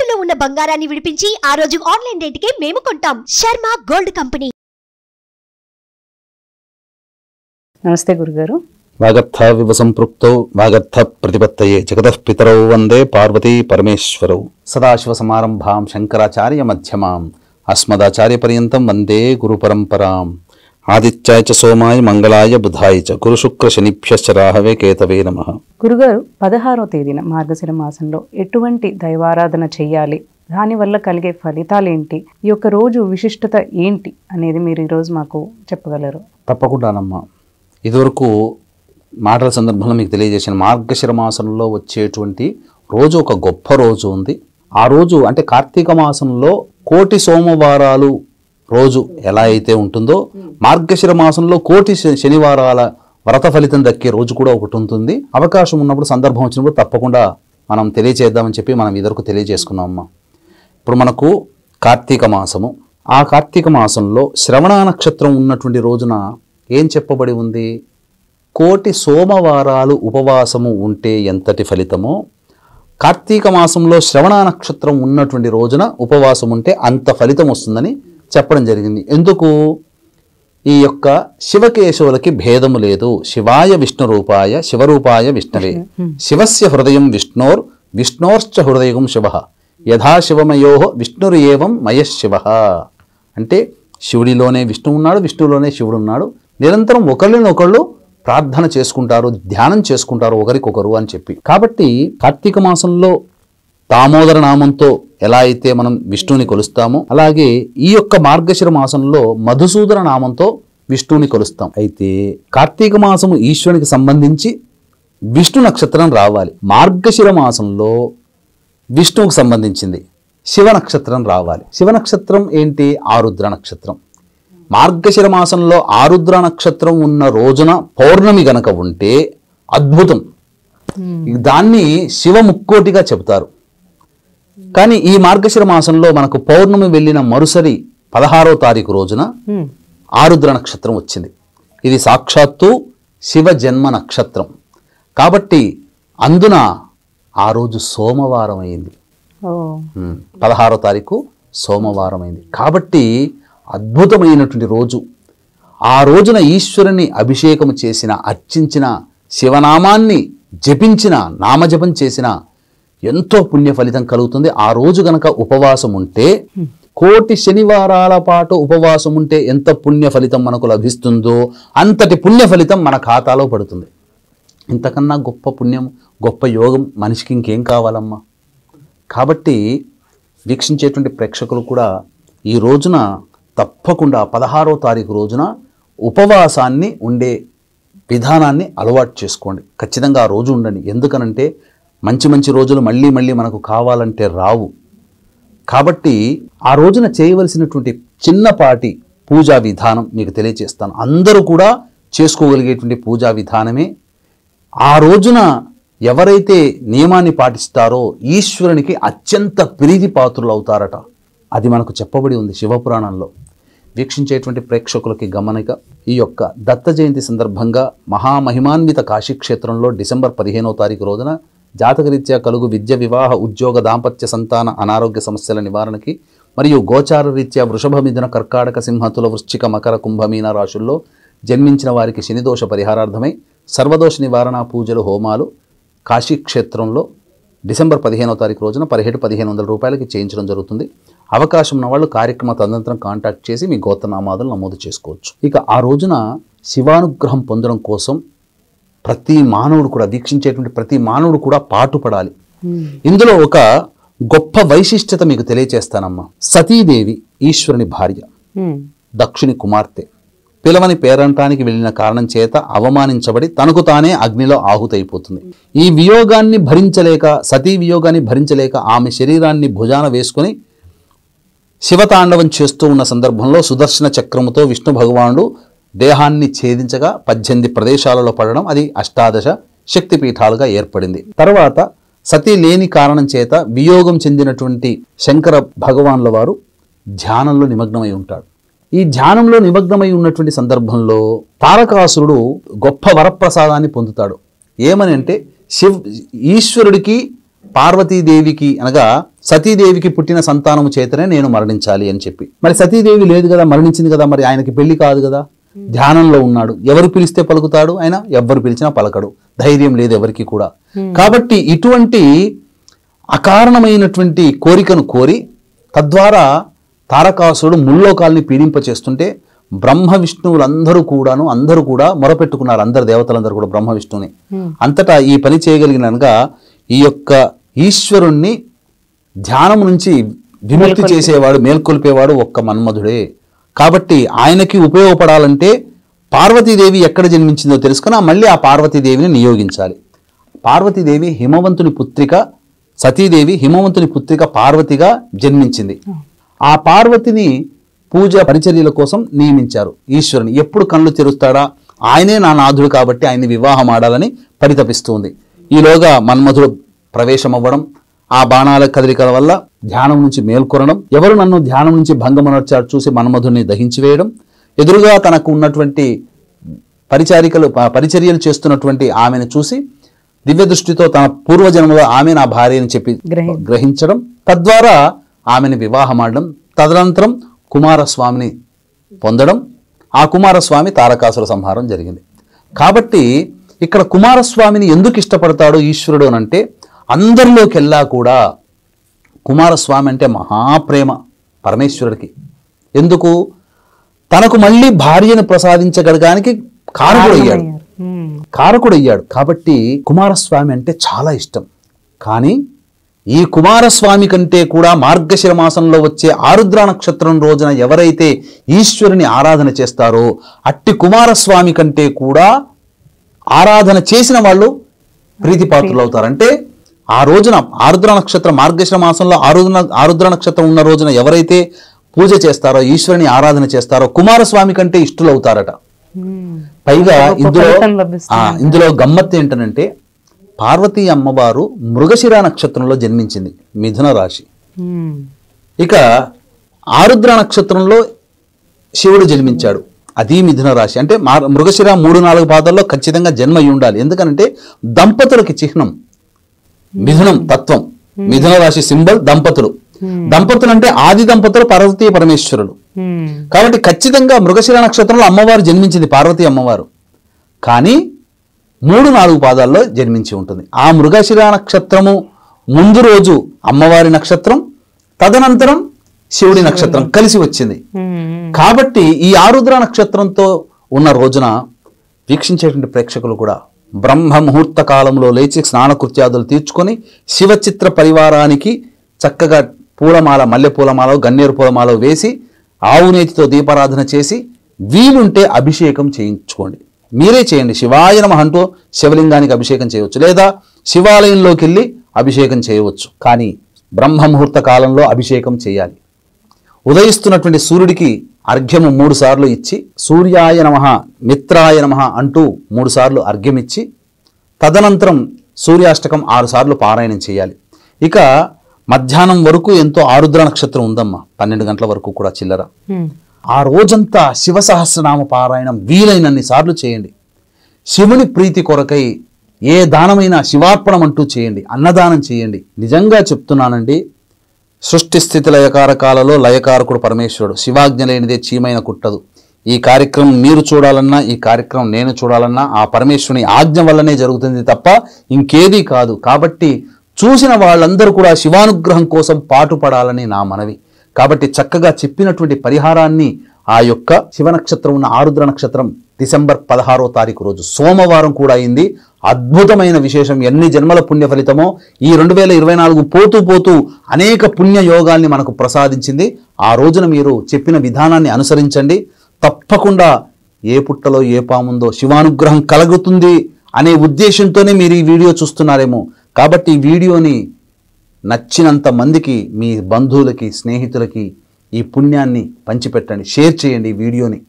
తాకట్టులో ఉన్న బంగారాన్ని విడిపించి ఆ రోజు ఆన్లైన్ రేటుకే మేము కొంటాం. Sharma gold company. నమస్తే గురుగారు. వాగర్థ సంపృక్తౌ వాగర్థ ప్రతిపత్తయే జగతః పితరౌ వందే పార్వతీ పరమేశ్వరౌ. సదాశివ సమారంభాం శంకరాచార్య మధ్యమాం అస్మదాచార్య పర్యంతం వందే గురు పరంపరాం. ఆదిత్యాయ చ సోమాయ మంగళాయ బుధాయ చ గురు శుక్ర శనిభ్యశ్చ రాహవే కేతవే నమః. గురుగారు, 16వ తేదీన మార్గశిర మాసంలో ఎటువంటి దైవారాధన చేయాలి, దానివల్ల కలిగే ఫలితాలు ఏంటి, ఈ యొక్క రోజు విశిష్టత ఏంటి అనేది మీరు ఈరోజు మాకు చెప్పగలరు? తప్పకుండానమ్మా. ఇదివరకు మాటల సందర్భంలో మీకు తెలియజేసిన మార్గశిర మాసంలో వచ్చేటువంటి రోజు ఒక గొప్ప రోజు ఉంది. ఆ రోజు అంటే కార్తీక మాసంలో కోటి సోమవారాలు రోజు ఎలా అయితే ఉంటుందో మార్గశిర మాసంలో కోటి శనివారాల వ్రత ఫలితం దక్కే రోజు కూడా ఒకటి ఉంటుంది. అవకాశం ఉన్నప్పుడు సందర్భం వచ్చినప్పుడు తప్పకుండా మనం తెలియజేద్దామని చెప్పి మనం ఇదివరకు తెలియజేసుకున్నామమ్మా. ఇప్పుడు మనకు కార్తీక మాసము, ఆ కార్తీక మాసంలో శ్రవణ నక్షత్రం ఉన్నటువంటి రోజున ఏం చెప్పబడి ఉంది? కోటి సోమవారాలు ఉపవాసము ఉంటే ఎంతటి ఫలితమో, కార్తీక మాసంలో శ్రవణ నక్షత్రం ఉన్నటువంటి రోజున ఉపవాసం ఉంటే అంత ఫలితం వస్తుందని చెప్పడం జరిగింది. ఎందుకు? ఈ యొక్క శివకేశవులకి భేదము లేదు. శివాయ విష్ణు రూపాయ శివరూపాయ విష్ణవే, శివస్య హృదయం విష్ణోర్ విష్ణోర్చ హృదయం శివ, యథా శివమయో విష్ణురు ఏవం మయశివ. అంటే శివుడిలోనే విష్ణువు ఉన్నాడు, విష్ణువులోనే శివుడు ఉన్నాడు. నిరంతరం ఒకళ్ళనొకళ్ళు ప్రార్థన చేసుకుంటారు, ధ్యానం చేసుకుంటారు ఒకరికొకరు అని చెప్పి. కాబట్టి కార్తీక మాసంలో దామోదర నామంతో ఎలా అయితే మనం విష్ణువుని కొలుస్తామో, అలాగే ఈ యొక్క మార్గశిర మాసంలో మధుసూదన నామంతో విష్ణువుని కొలుస్తాం. అయితే కార్తీక మాసము ఈశ్వరునికి సంబంధించి విష్ణు నక్షత్రం రావాలి. మార్గశిర మాసంలో విష్ణువుకు సంబంధించింది శివ నక్షత్రం రావాలి. శివ నక్షత్రం ఏంటి? ఆరుద్ర నక్షత్రం. మార్గశిర మాసంలో ఆరుద్ర నక్షత్రం ఉన్న రోజున పౌర్ణమి గనక ఉంటే అద్భుతం. దాన్ని శివ ముక్కోటిగా చెబుతారు. కానీ ఈ మార్గశిర మాసంలో మనకు పౌర్ణమి వెళ్ళిన మరుసరి 16వ తారీఖు రోజున ఆరుద్ర నక్షత్రం వచ్చింది. ఇది సాక్షాత్తు శివ జన్మ నక్షత్రం. కాబట్టి అందున ఆ రోజు సోమవారం అయింది. 16వ తారీఖు సోమవారం అయింది. కాబట్టి అద్భుతమైనటువంటి రోజు. ఆ రోజున ఈశ్వరుని అభిషేకం చేసిన, అర్చించిన, శివనామాన్ని జపించిన, నామజపం చేసిన ఎంతో పుణ్య ఫలితం కలుగుతుంది. ఆ రోజు గనక ఉపవాసం ఉంటే, కోటి శనివారాల పాటు ఉపవాసం ఉంటే ఎంత పుణ్య ఫలితం మనకు లభిస్తుందో అంతటి పుణ్య ఫలితం మన ఖాతాలో పడుతుంది. ఇంతకన్నా గొప్ప పుణ్యం, గొప్ప యోగం మనిషికి ఇంకేం కావాలమ్మా? కాబట్టి వీక్షించేటువంటి ప్రేక్షకులు కూడా ఈ రోజున తప్పకుండా 16వ తారీఖు రోజున ఉపవాసాన్ని ఉండే విధానాన్ని అలవాటు చేసుకోండి. ఖచ్చితంగా ఆ రోజు ఉండండి. ఎందుకనంటే మంచి మంచి రోజులు మళ్ళీ మళ్ళీ మనకు కావాలంటే రావు. కాబట్టి ఆ రోజున చేయవలసినటువంటి చిన్నపాటి పూజా విధానం మీకు తెలియజేస్తాను. అందరూ కూడా చేసుకోగలిగేటువంటి పూజా విధానమే. ఆ రోజున ఎవరైతే నియమాన్ని పాటిస్తారో ఈశ్వరునికి అత్యంత ప్రీతి పాత్రులు అవుతారట. అది మనకు చెప్పబడి ఉంది శివపురాణంలో. వీక్షించేటువంటి ప్రేక్షకులకి గమనిక, ఈ యొక్క దత్త జయంతి సందర్భంగా మహామహిమాన్విత కాశీక్షేత్రంలో డిసెంబర్ 15వ తారీఖు రోజున జాతకరీత్యా కలుగు విద్య, వివాహ, ఉద్యోగ, దాంపత్య, సంతాన, అనారోగ్య సమస్యల నివారణకి మరియు గోచార రీత్యా వృషభ, మిథున, కర్కాటక, సింహతుల, వృశ్చిక, మకర, కుంభమీన రాశుల్లో జన్మించిన వారికి శనిదోష పరిహారార్థమై సర్వదోష నివారణ పూజలు, హోమాలు కాశీక్షేత్రంలో డిసెంబర్ 15వ తారీఖు రోజున 17,100 రూపాయలకి చేయించడం జరుగుతుంది. అవకాశం ఉన్న వాళ్ళు కార్యక్రమ తదనంతరం కాంటాక్ట్ చేసి మీ గోత్రనామాదులు నమోదు చేసుకోవచ్చు. ఇక ఆ రోజున శివానుగ్రహం పొందడం కోసం ప్రతి మానవుడు కూడా, వీక్షించేటువంటి ప్రతి మానవుడు కూడా పాటుపడాలి. ఇందులో ఒక గొప్ప వైశిష్ట్యత మీకు తెలియచేస్తానమ్మా. సతీదేవి ఈశ్వరుని భార్య, దక్షుని కుమార్తె, పిలవని పేరంటానికి వెళ్ళిన కారణం చేత అవమానించబడి తనకు తానే అగ్నిలో ఆహుతైపోతుంది. ఈ వియోగాన్ని భరించలేక, సతీ వియోగాన్ని భరించలేక ఆమె శరీరాన్ని భుజాన వేసుకుని శివతాండవం చేస్తూ ఉన్న సందర్భంలో సుదర్శన చక్రముతో విష్ణు భగవానుడు దేహాన్ని ఛేదించగా 18 ప్రదేశాలలో పడడం, అది 18 శక్తిపీఠాలుగా ఏర్పడింది. తర్వాత సతీ లేని కారణం చేత వియోగం చెందినటువంటి శంకర భగవానుల వారు ధ్యానంలో నిమగ్నమై ఉంటాడు. ఈ ధ్యానంలో నిమగ్నమై ఉన్నటువంటి సందర్భంలో తారకాసురుడు గొప్ప వరప్రసాదాన్ని పొందుతాడు. ఏమని అంటే ఈశ్వరుడికి పార్వతీదేవికి అనగా సతీదేవికి పుట్టిన సంతానము చేతనే నేను మరణించాలి అని చెప్పి. మరి సతీదేవి లేదు కదా, మరణించింది కదా, మరి ఆయనకి పెళ్లి కాదు కదా, ధ్యానంలో ఉన్నాడు. ఎవరు పిలిస్తే పలుకుతాడు ఆయన? ఎవ్వరు పిలిచినా పలకడు. ధైర్యం లేదు ఎవరికి కూడా. కాబట్టి ఇటువంటి అకారణమైనటువంటి కోరికను కోరి తద్వారా తారకాసురుడు ముల్లోకాల్ని పీడింపచేస్తుంటే బ్రహ్మ విష్ణువులందరూ కూడా మొరపెట్టుకున్నారు. అందరు దేవతలందరూ కూడా బ్రహ్మ విష్ణువుని. అంతటా ఈ పని చేయగలిగినగా ఈ యొక్క ఈశ్వరుణ్ణి ధ్యానం నుంచి విముక్తి చేసేవాడు, మేల్కొల్పేవాడు ఒక్క మన్మధుడే. కాబట్టి ఆయనకి ఉపయోగపడాలంటే పార్వతీదేవి ఎక్కడ జన్మించిందో తెలుసుకుని మళ్ళీ ఆ పార్వతీదేవిని నియోగించాలి. పార్వతీదేవి హిమవంతుని పుత్రిక, సతీదేవి హిమవంతుని పుత్రిక పార్వతిగా జన్మించింది. ఆ పార్వతిని పూజ పరిచర్యల కోసం నియమించారు ఈశ్వరుని. ఎప్పుడు కళ్ళు తెరుస్తాడా, ఆయనే నా నాథుడు కాబట్టి ఆయన్ని వివాహం ఆడాలని పరితపిస్తుంది. ఈలోగా మన్మధుడు ప్రవేశం అవ్వడం, ఆ బాణాల కదలికల వల్ల ధ్యానం నుంచి మేల్కొనడం, ఎవరు నన్ను ధ్యానం నుంచి భంగమనర్చారు చూసి మన్మధుడిని దహించి వేయడం, ఎదురుగా తనకు ఉన్నటువంటి పరిచర్యలు చేస్తున్నటువంటి ఆమెను చూసి దివ్య దృష్టితో తన పూర్వజన్మలో ఆమె నా భార్య అని చెప్పి గ్రహించడం, తద్వారా ఆమెను వివాహమాడడం, తదనంతరం కుమారస్వామిని పొందడం, ఆ కుమారస్వామి తారకాసుర సంహారం జరిగింది. కాబట్టి ఇక్కడ కుమారస్వామిని ఎందుకు ఇష్టపడతాడు ఈశ్వరుడు అనంటే, అందరిలోకెల్లా కూడా కుమారస్వామి అంటే మహాప్రేమ పరమేశ్వరుడికి. ఎందుకు? తనకు మళ్ళీ భార్యను ప్రసాదించగలగానికి కారకుడయ్యాడు. కాబట్టి కుమారస్వామి అంటే చాలా ఇష్టం. కానీ ఈ కుమారస్వామి కంటే కూడా మార్గశిర మాసంలో వచ్చే ఆరుద్ర నక్షత్రం రోజున ఎవరైతే ఈశ్వరుని ఆరాధన చేస్తారో అట్టి కుమారస్వామి కంటే కూడా ఆరాధన చేసిన వాళ్ళు ప్రీతిపాత్రులు అవుతారు. అంటే ఆ రోజున ఆరుద్ర నక్షత్రం, మార్గశిర మాసంలో ఆరుద్ర నక్షత్రం ఉన్న రోజున ఎవరైతే పూజ చేస్తారో, ఈశ్వరుని ఆరాధన చేస్తారో కుమారస్వామి కంటే ఇష్టలు అవుతారట. పైగా ఇందులో గమ్మత్తు ఏంటనంటే, పార్వతీ అమ్మవారు మృగశిర నక్షత్రంలో జన్మించింది, మిథున రాశి. ఇక ఆరుద్ర నక్షత్రంలో శివుడు జన్మించాడు, అది మిథున రాశి. అంటే మృగశిర 3-4 పాదాల్లో ఖచ్చితంగా జన్మ అయి ఉండాలి. ఎందుకనంటే దంపతులకి చిహ్నం మిథునం తత్వం. మిథున రాశి సింబల్ దంపతులు. దంపతులు అంటే ఆది దంపతులు పార్వతీ పరమేశ్వరులు. కాబట్టి ఖచ్చితంగా మృగశిర నక్షత్రంలో అమ్మవారు జన్మించింది, పార్వతీ అమ్మవారు. కానీ 3-4 పాదాల్లో జన్మించి ఉంటుంది. ఆ మృగశిర నక్షత్రము ముందు రోజు అమ్మవారి నక్షత్రం, తదనంతరం శివుడి నక్షత్రం కలిసి వచ్చింది. కాబట్టి ఈ ఆరుద్ర నక్షత్రంతో ఉన్న రోజున వీక్షించేటువంటి ప్రేక్షకులు కూడా బ్రహ్మ ముహూర్త కాలంలో లేచి స్నానకృత్యాదులు తీర్చుకొని శివచిత్ర పరివారానికి చక్కగా పూలమాల, మల్లె పూలమాల, గన్నేరు పూలమాల వేసి ఆవు నేతితో దీపారాధన చేసి వీలుంటే అభిషేకం చేయించుకోండి. మీరే చేయండి. శివాయ నమః అంటూ శివలింగానికి అభిషేకం చేయవచ్చు, లేదా శివాలయంలోకి వెళ్ళి అభిషేకం చేయవచ్చు. కానీ బ్రహ్మ ముహూర్త కాలంలో అభిషేకం చేయాలి. ఉదయిస్తున్నటువంటి సూర్యుడికి అర్ఘ్యము 3 సార్లు ఇచ్చి, సూర్యాయ నమః, మిత్రాయ నమః అంటూ 3 సార్లు అర్ఘ్యం ఇచ్చి, తదనంతరం సూర్యాష్టకం 6 సార్లు పారాయణం చేయాలి. ఇక మధ్యాహ్నం వరకు ఎంతో ఆరుద్ర నక్షత్రం ఉందమ్మా, 12 గంటల వరకు కూడా చిల్లర. ఆ రోజంతా శివ సహస్రనామ పారాయణం వీలైనన్ని సార్లు చేయండి. శివుని ప్రీతి కొరకై ఏ దానమైనా శివార్పణం అంటూ చేయండి, అన్నదానం చేయండి. నిజంగా చెప్తున్నానండి, సృష్టి స్థితి లయకారకాలలో లయకారకుడు పరమేశ్వరుడు. శివాజ్ఞ లేనిదే చీమైన కుట్టదు. ఈ కార్యక్రమం మీరు చూడాలన్నా, ఈ కార్యక్రమం నేను చూడాలన్నా ఆ పరమేశ్వరుని ఆజ్ఞ వల్లనే జరుగుతుంది తప్ప ఇంకేదీ కాదు. కాబట్టి చూసిన వాళ్ళందరూ కూడా శివానుగ్రహం కోసం పాటుపడాలని నా మనవి. కాబట్టి చక్కగా చెప్పినటువంటి పరిహారాన్ని ఆ యొక్క శివ నక్షత్రం ఉన్న ఆరుద్ర నక్షత్రం డిసెంబర్ 16వ తారీఖు రోజు సోమవారం కూడా అయింది. అద్భుతమైన విశేషం. ఎన్ని జన్మల పుణ్య ఫలితమో ఈ 2024 పోతూ పోతూ అనేక పుణ్య యోగాల్ని మనకు ప్రసాదించింది. ఆ రోజున మీరు చెప్పిన విధానాన్ని అనుసరించండి. తప్పకుండా ఏ పుట్టలో ఏ పాముందో శివానుగ్రహం కలుగుతుంది అనే ఉద్దేశంతోనే మీరు ఈ వీడియో చూస్తున్నారేమో. కాబట్టి ఈ వీడియోని నచ్చినంత మందికి, మీ బంధువులకి, స్నేహితులకి ఈ పుణ్యాన్ని పంచిపెట్టండి, షేర్ చేయండి ఈ వీడియోని.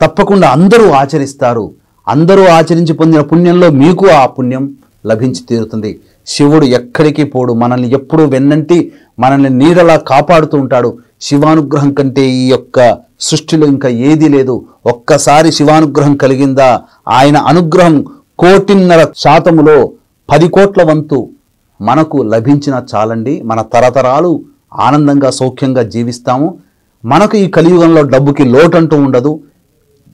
తప్పకుండా అందరూ ఆచరిస్తారు. అందరూ ఆచరించి పొందిన పుణ్యంలో మీకు ఆ పుణ్యం లభించి తీరుతుంది. శివుడు ఎక్కడికి పోడు, మనల్ని ఎప్పుడూ వెన్నంటి మనల్ని నీడలా కాపాడుతూ ఉంటాడు. శివానుగ్రహం కంటే ఈ యొక్క సృష్టిలో ఇంకా ఏదీ లేదు. ఒక్కసారి శివానుగ్రహం కలిగిందా, ఆయన అనుగ్రహం 1.5 శాతములో 10 కోట్ల వంతు మనకు లభించిన చాలండి, మన తరతరాలు ఆనందంగా సౌఖ్యంగా జీవిస్తాము. మనకు ఈ కలియుగంలో డబ్బుకి లోటంటూ ఉండదు.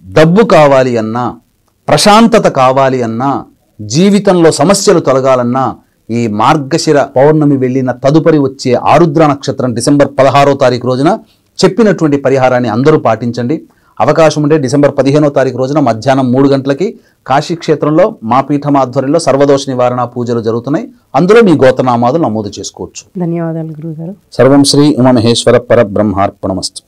డబ్బు కావాలి అన్నా, ప్రశాంతత కావాలి అన్నా, జీవితంలో సమస్యలు తొలగాలన్నా ఈ మార్గశిర పౌర్ణమి వెళ్ళిన తదుపరి వచ్చే ఆరుద్ర నక్షత్రం డిసెంబర్ 16వ తారీఖు రోజున చెప్పినటువంటి పరిహారాన్ని అందరూ పాటించండి. అవకాశం ఉంటే డిసెంబర్ 15వ తారీఖు రోజున మధ్యాహ్నం 3 గంటలకి కాశీ క్షేత్రంలో మా పీఠం ఆధ్వర్యంలో సర్వదోష నివారణ పూజలు జరుగుతున్నాయి. అందులో మీ గోత్రనామాలు నమోదు చేసుకోవచ్చు. ధన్యవాదాలు గురుగారు. సర్వం శ్రీ ఉమామహేశ్వర పరబ్రహ్మార్పణమస్తు.